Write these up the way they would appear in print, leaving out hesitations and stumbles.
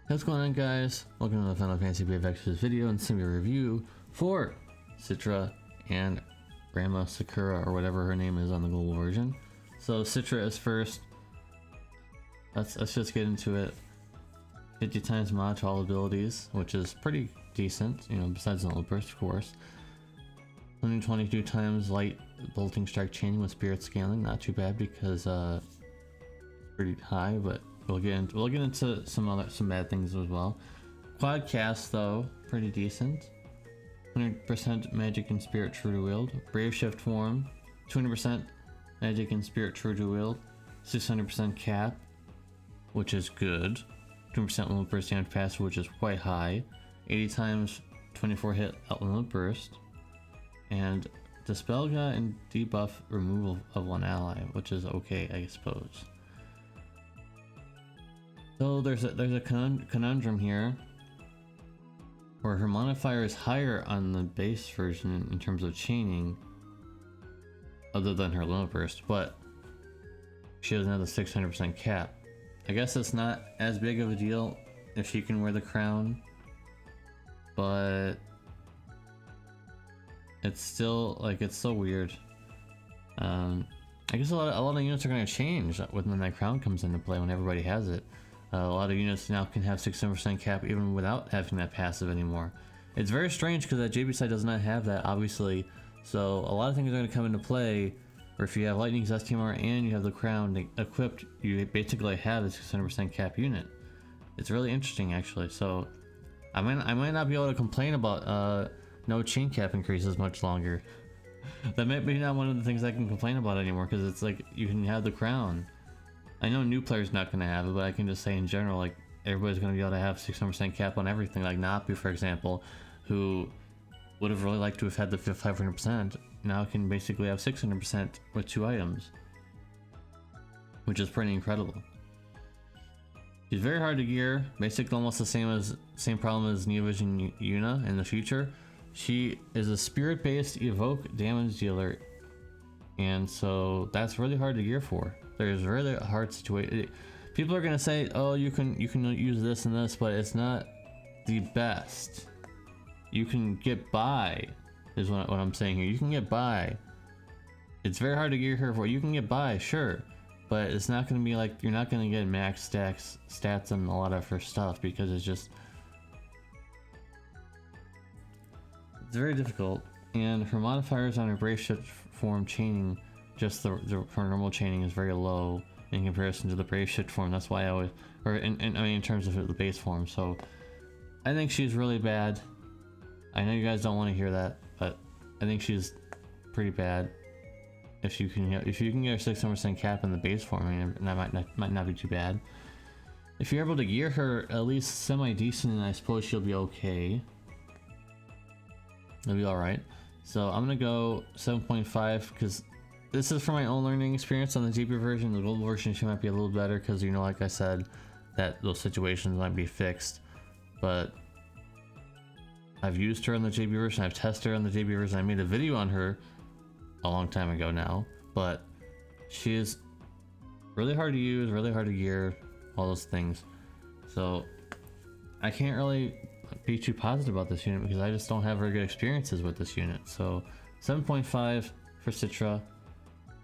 What's going on, guys? Welcome to the Final Fantasy BFX's video and semi review for Citra and Grandma Sakura, or whatever her name is on the global version. So Citra is first. Let's just get into it. 50 times mod to all abilities, which is pretty decent, you know, besides the little burst, of course. 122 times light bolting strike chaining with spirit scaling, not too bad because it's pretty high, but we'll get into some bad things as well. Quad cast though, pretty decent. 100% magic and spirit true to wield. Brave shift form, 200% magic and spirit true to wield. 600% cap, which is good. 2% limit burst damage passive, which is quite high. 80 times 24 hit out limit burst. And dispel got and debuff removal of one ally, which is okay, I suppose. So there's a conundrum here, where her modifier is higher on the base version in terms of chaining, other than her limit burst, but she doesn't have the 600% cap. I guess it's not as big of a deal if she can wear the crown, but it's still like, it's so weird. I guess a lot of units are going to change when that crown comes into play when everybody has it. A lot of units now can have 600% cap even without having that passive anymore. It's very strange because that JB side does not have that, obviously. So a lot of things are going to come into play, where if you have Lightning's STMR and you have the crown equipped, you basically have a 600% cap unit. It's really interesting, actually. So I might not be able to complain about no chain cap increases much longer. That might be not one of the things I can complain about anymore, because it's like you can have the crown. I know new players not going to have it, but I can just say in general, like, everybody's going to be able to have 600% cap on everything. Like Napu, for example, who would have really liked to have had the 500%, now can basically have 600% with 2 items, which is pretty incredible. She's very hard to gear, basically almost the same problem as Neovision Yuna in the future. She is a spirit-based evoke damage dealer, and so that's really hard to gear for. There's really a hard situation. People are gonna say, "Oh, you can use this and this," but it's not the best. You can get by, is what I'm saying here. You can get by. It's very hard to gear her for. You can get by, sure, but it's not gonna be like, you're not gonna get max stats on a lot of her stuff, because it's very difficult. And her modifiers on her brave shift form chaining, just her normal chaining, is very low in comparison to the brave shift form. That's why I always, in terms of the base form. So I think she's really bad. I know you guys don't want to hear that, but I think she's pretty bad. If you can get a 600% cap in the base form, I mean, that might not be too bad. If you're able to gear her at least semi-decent, I suppose she'll be okay. It'll be alright. So I'm gonna go 7.5, because this is for my own learning experience on the JP version. The global version she might be a little better, because, you know, like I said, that those situations might be fixed. But I've used her on the JB version, I've tested her on the JB version, I made a video on her a long time ago now, but she is really hard to use, really hard to gear, all those things. So I can't really be too positive about this unit, because I just don't have very good experiences with this unit. So 7.5 for Citra.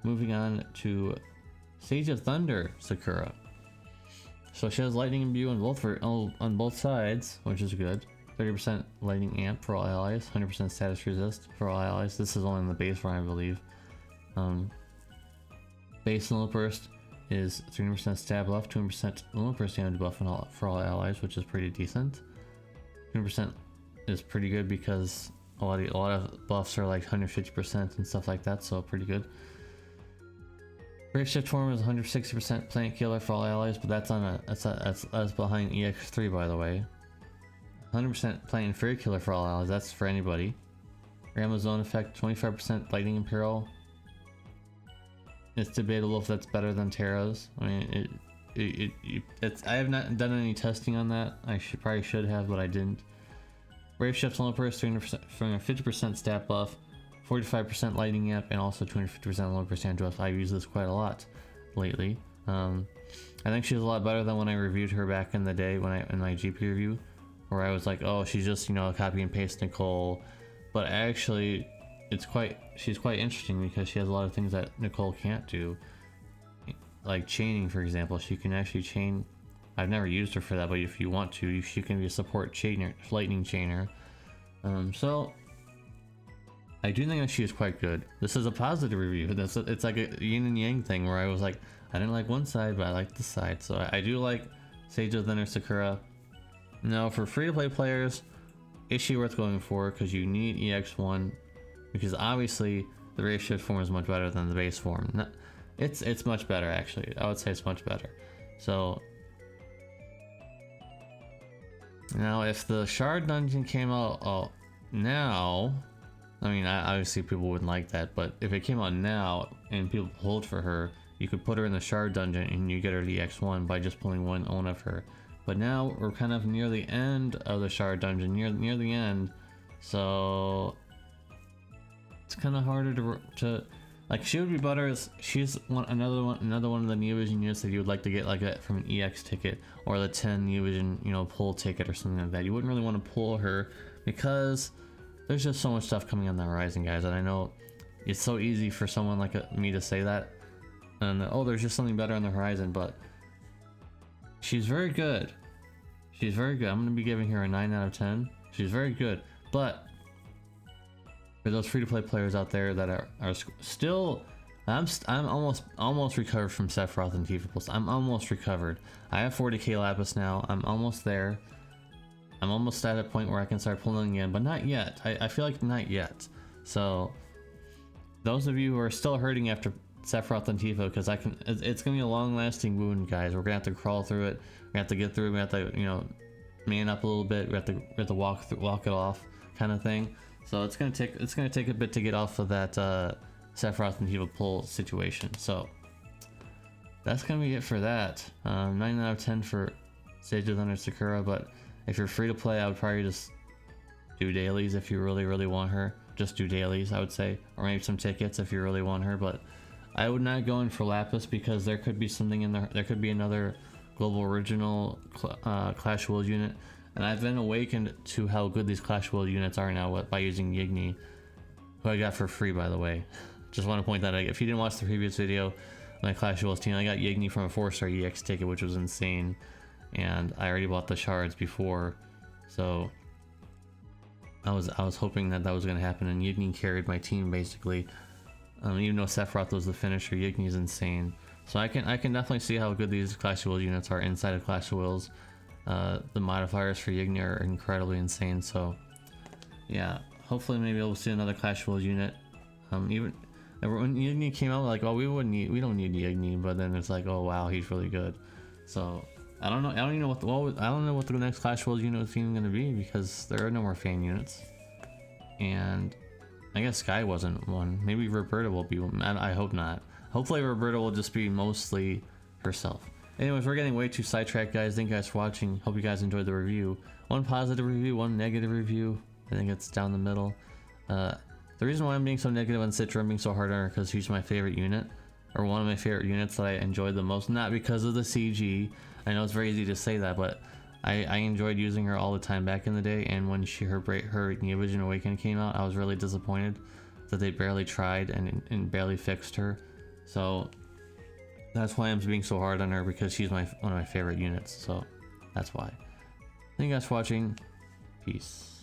Moving on to Sage of Thunder Sakura. So she has lightning imbue on both sides, which is good. 30% lightning amp for all allies, 100% status resist for all allies. This is only in the base form, I believe. Base limit burst is 300% stab buff, 200% limit burst damage buff for all allies, which is pretty decent. 200% is pretty good, because a lot of buffs are like 150% and stuff like that, so pretty good. Brave shift form is 160% plant killer for all allies, but that's behind EX3, by the way. 100% plant and fairy killer for all allies, that's for anybody. Grandma's zone effect, 25% lightning imperial. It's debatable if that's better than Terra's. I mean, I have not done any testing on that. I probably should have, but I didn't. Brave shift limit burst, 50% stat buff. 45% lightning amp, and also 250% low percent buff. I've used this quite a lot lately. I think she's a lot better than when I reviewed her back in the day in my GP review, where I was like, oh, she's just, you know, copy and paste Nicole. But actually, she's quite interesting because she has a lot of things that Nicole can't do. Like chaining, for example. She can actually chain. I've never used her for that, but if you want to, she can be a support chainer, lightning chainer. So I do think that she is quite good. This is a positive review. It's like a yin and yang thing where I was like, I didn't like one side, but I like this side. So I do like Sage of Thunder Sakura. Now for free-to-play players, is she worth going for? Because you need EX1, because obviously the race shift form is much better than the base form. It's much better actually. I would say it's much better. So now if the shard dungeon came out now, I mean obviously people wouldn't like that, but if it came out now and people pulled for her, you could put her in the shard dungeon and you get her to EX1 by just pulling one own of her. But now we're kind of near the end of the shard dungeon, near the end, so it's kind of harder to like. She would be better as she's another one of the Neo Vision units that you would like to get like that from an EX ticket or the 10 Neo Vision, you know, pull ticket or something like that. You wouldn't really want to pull her because there's just so much stuff coming on the horizon, guys. And I know it's so easy for someone like me to say that, and oh, there's just something better on the horizon, but she's very good. She's very good. I'm going to be giving her a 9 out of 10. She's very good. But for those free-to-play players out there that are still... I'm almost recovered from Sephiroth and Tifa Pulse. I'm almost recovered. I have 40k Lapis now. I'm almost there. I'm almost at a point where I can start pulling again, but not yet. I feel like not yet. So those of you who are still hurting after Sephiroth and Tifa, because it's gonna be a long-lasting wound, guys. We're gonna have to crawl through it. We have to get through it. We have to, you know, man up a little bit. We have to walk it off, kind of thing. So it's gonna take a bit to get off of that Sephiroth and Tifa pull situation. So that's gonna be it for that. 9 out of 10 for Sage of Thunder Sakura. But if you're free to play, I would probably just do dailies if you really want her. Just do dailies, I would say, or maybe some tickets if you really want her. But I would not go in for Lapis because there could be something in there. There could be another global original Clash World unit, and I've been awakened to how good these Clash World units are now by using Yigni, who I got for free, by the way. Just want to point that out. If you didn't watch the previous video, my Clash World team, I got Yigni from a 4-star EX ticket, which was insane, and I already bought the shards before, so I was hoping that was going to happen, and Yigni carried my team basically. Even though Sephiroth was the finisher, Yigni's insane. So I can definitely see how good these Clash of Wills units are inside of Clash of Wills. The modifiers for Yigni are incredibly insane. So yeah, hopefully maybe we'll see another Clash of Wills unit. Even when Yigni came out, like, oh, we don't need Yigni, but then it's like, oh wow, he's really good. So I don't know. I don't even know what the next Clash of Wills unit is even going to be, because there are no more fan units. And I guess Sky wasn't one. Maybe Roberta will be one. I hope not. Hopefully Roberta will just be mostly herself. Anyways, we're getting way too sidetracked, guys. Thank you guys for watching. Hope you guys enjoyed the review. One positive review, one negative review. I think it's down the middle. The reason why I'm being so negative on Citra, I'm being so hard on her, because she's my favorite unit. Or one of my favorite units that I enjoyed the most. Not because of the CG. I know it's very easy to say that, but I enjoyed using her all the time back in the day, and when her Neo Vision Awakening came out, I was really disappointed that they barely tried and barely fixed her. So that's why I'm being so hard on her, because she's one of my favorite units. So that's why. Thank you guys for watching. Peace.